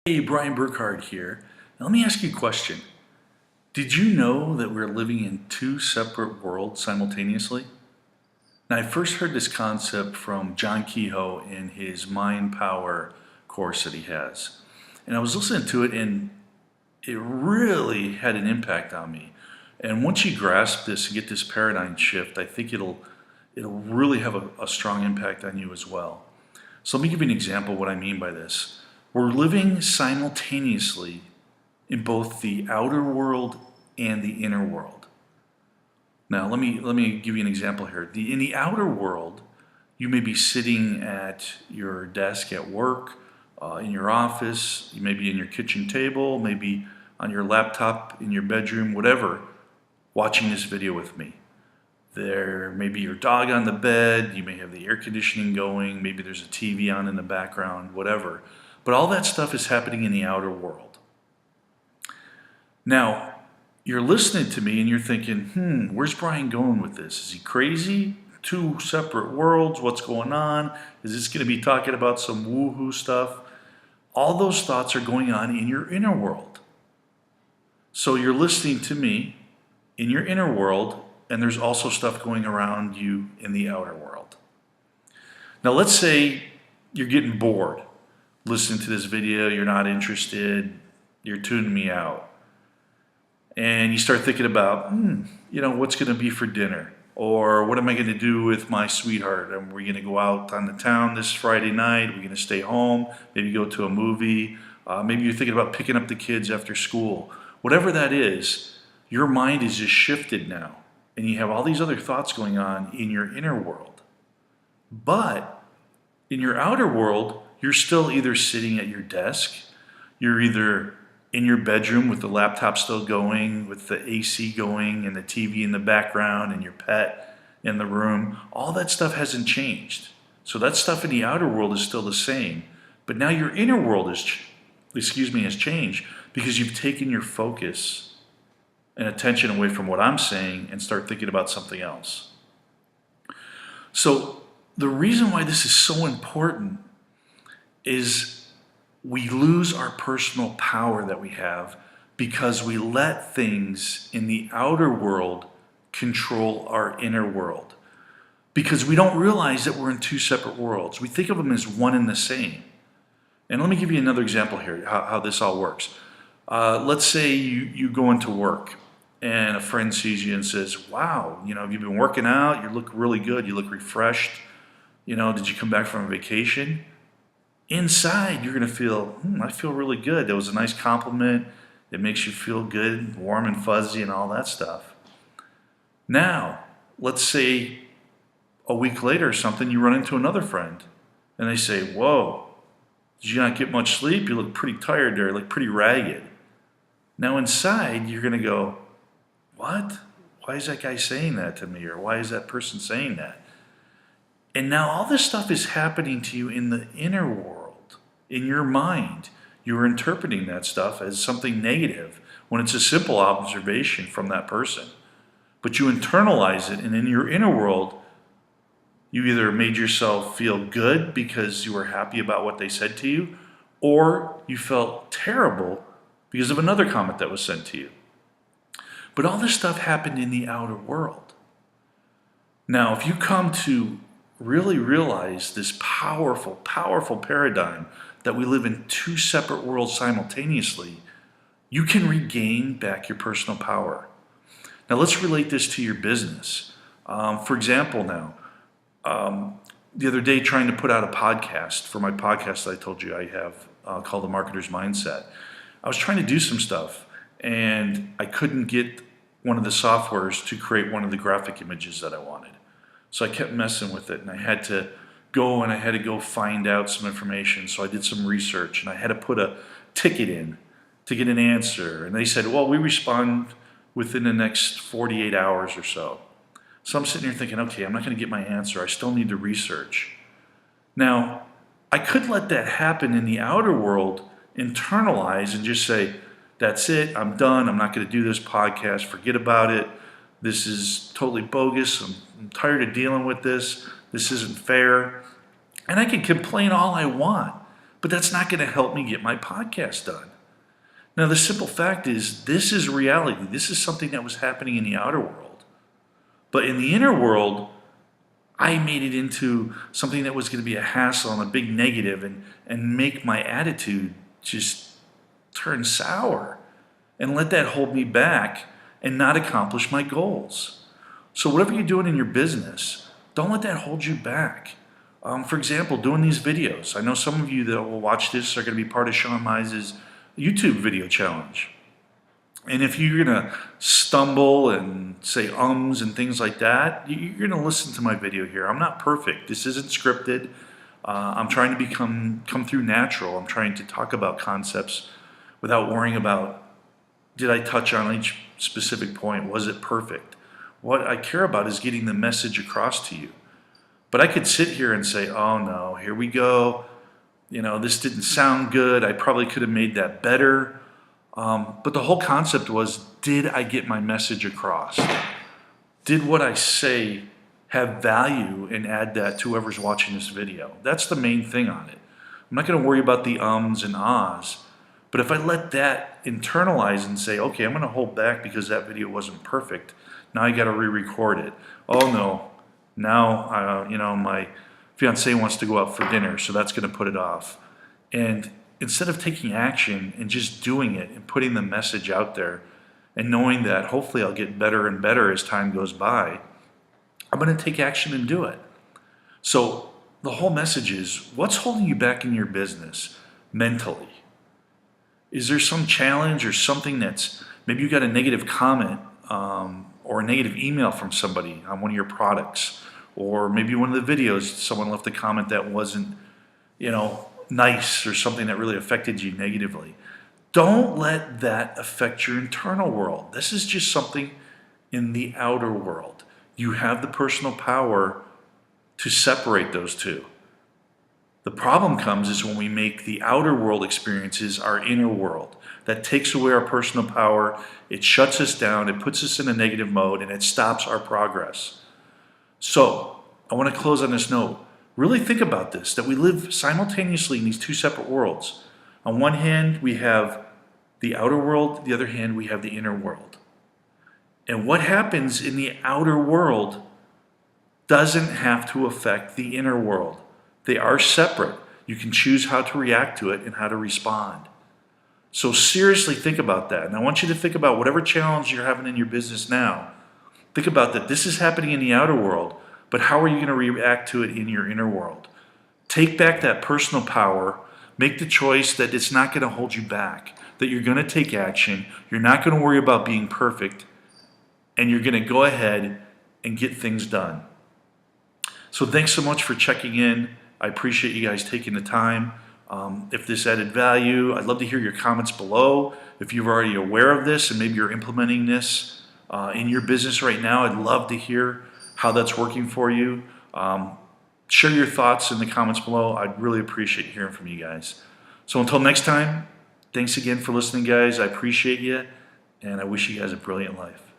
Hey, Brian Burkhardt here. Now, let me ask you a question. Did you know that we're living in two separate worlds simultaneously? Now, I first heard this concept from John Kehoe in his Mind Power course that he has. And I was listening to it, and it really had an impact on me. And once you grasp this and get this paradigm shift, I think it'll really have a strong impact on you as well. So let me give you an example of what I mean by this. We're living simultaneously in both the outer world and the inner world. Now, let me give you an example here. In the outer world, you may be sitting at your desk at work, in your office, you may be in your kitchen table, maybe on your laptop in your bedroom, whatever, watching this video with me. There may be your dog on the bed, you may have the air conditioning going, maybe there's a TV on in the background, whatever. But all that stuff is happening in the outer world. Now, you're listening to me and you're thinking, where's Brian going with this? Is he crazy? Two separate worlds, what's going on? Is this going to be talking about some woohoo stuff? All those thoughts are going on in your inner world. So you're listening to me in your inner world, and there's also stuff going around you in the outer world. Now, let's say you're getting bored listening to this video, you're not interested, you're tuning me out. And you start thinking about, what's going to be for dinner? Or what am I going to do with my sweetheart? Are we going to go out on the town this Friday night? Are we going to stay home? Maybe go to a movie? Maybe you're thinking about picking up the kids after school. Whatever that is, your mind is just shifted now. And you have all these other thoughts going on in your inner world. But in your outer world, you're still either sitting at your desk, you're either in your bedroom with the laptop still going, with the AC going, and the TV in the background, and your pet in the room. All that stuff hasn't changed. So that stuff in the outer world is still the same. But now your inner world has changed because you've taken your focus and attention away from what I'm saying and start thinking about something else. So the reason why this is so important is we lose our personal power that we have because we let things in the outer world control our inner world. Because we don't realize that we're in two separate worlds. We think of them as one and the same. And let me give you another example here, how this all works. Let's say you go into work and a friend sees you and says, wow, you've been working out, you look really good, you look refreshed. Did you come back from a vacation? Inside, you're going to feel, I feel really good. That was a nice compliment. It makes you feel good, warm and fuzzy and all that stuff. Now, let's say a week later or something, you run into another friend and they say, whoa, did you not get much sleep? You look pretty tired there, like pretty ragged. Now inside, you're going to go, what? Why is that guy saying that to me? Or why is that person saying that? And now all this stuff is happening to you in the inner world, in your mind. You're interpreting that stuff as something negative when it's a simple observation from that person. But you internalize it, and in your inner world, you either made yourself feel good because you were happy about what they said to you, or you felt terrible because of another comment that was sent to you. But all this stuff happened in the outer world. Now, if you come to really realize this powerful, powerful paradigm that we live in two separate worlds simultaneously, you can regain back your personal power. Now let's relate this to your business. For example now, the other day trying to put out a podcast for my podcast that I told you I have called The Marketer's Mindset. I was trying to do some stuff and I couldn't get one of the softwares to create one of the graphic images that I wanted. So I kept messing with it and I had to go find out some information. So I did some research and I had to put a ticket in to get an answer. And they said, well, we respond within the next 48 hours or so. So I'm sitting here thinking, okay, I'm not going to get my answer. I still need to research. Now, I could let that happen in the outer world, internalize and just say, that's it, I'm done. I'm not going to do this podcast. Forget about it. This is totally bogus. I'm tired of dealing with this. This isn't fair. And I can complain all I want. but that's not going to help me get my podcast done. Now, the simple fact is, this is reality. This is something that was happening in the outer world. But in the inner world, I made it into something that was going to be a hassle and a big negative and make my attitude just turn sour and let that hold me back and not accomplish my goals. So whatever you're doing in your business, don't let that hold you back. For example, doing these videos. I know some of you that will watch this are going to be part of Sean Mize's YouTube video challenge. And if you're going to stumble and say ums and things like that, you're going to listen to my video here. I'm not perfect. This isn't scripted. I'm trying to come through natural. I'm trying to talk about concepts without worrying about, did I touch on each specific point? Was it perfect? What I care about is getting the message across to you. But I could sit here and say, oh no, here we go. This didn't sound good. I probably could have made that better. But the whole concept was, did I get my message across? Did what I say have value and add that to whoever's watching this video? That's the main thing on it. I'm not going to worry about the ums and ahs. But if I let that internalize and say, okay, I'm going to hold back because that video wasn't perfect. Now I got to re-record it. Oh no, now my fiance wants to go out for dinner, so that's going to put it off. And instead of taking action and just doing it and putting the message out there and knowing that hopefully I'll get better and better as time goes by, I'm going to take action and do it. So the whole message is, what's holding you back in your business mentally? Is there some challenge or something that's, maybe you got a negative comment or a negative email from somebody on one of your products, or maybe one of the videos someone left a comment that wasn't, nice, or something that really affected you negatively. Don't let that affect your internal world. This is just something in the outer world. You have the personal power to separate those two. The problem comes is when we make the outer world experiences our inner world. That takes away our personal power, it shuts us down, it puts us in a negative mode, and it stops our progress. So, I want to close on this note. Really think about this, that we live simultaneously in these two separate worlds. On one hand, we have the outer world, the other hand, we have the inner world. And what happens in the outer world doesn't have to affect the inner world. They are separate. You can choose how to react to it and how to respond. So seriously think about that. And I want you to think about whatever challenge you're having in your business now. Think about that. This is happening in the outer world, but how are you going to react to it in your inner world? Take back that personal power. Make the choice that it's not going to hold you back, that you're going to take action. You're not going to worry about being perfect, and you're going to go ahead and get things done. So thanks so much for checking in. I appreciate you guys taking the time. If this added value, I'd love to hear your comments below. If you're already aware of this and maybe you're implementing this in your business right now, I'd love to hear how that's working for you. Share your thoughts in the comments below. I'd really appreciate hearing from you guys. So until next time, thanks again for listening, guys. I appreciate you, and I wish you guys a brilliant life.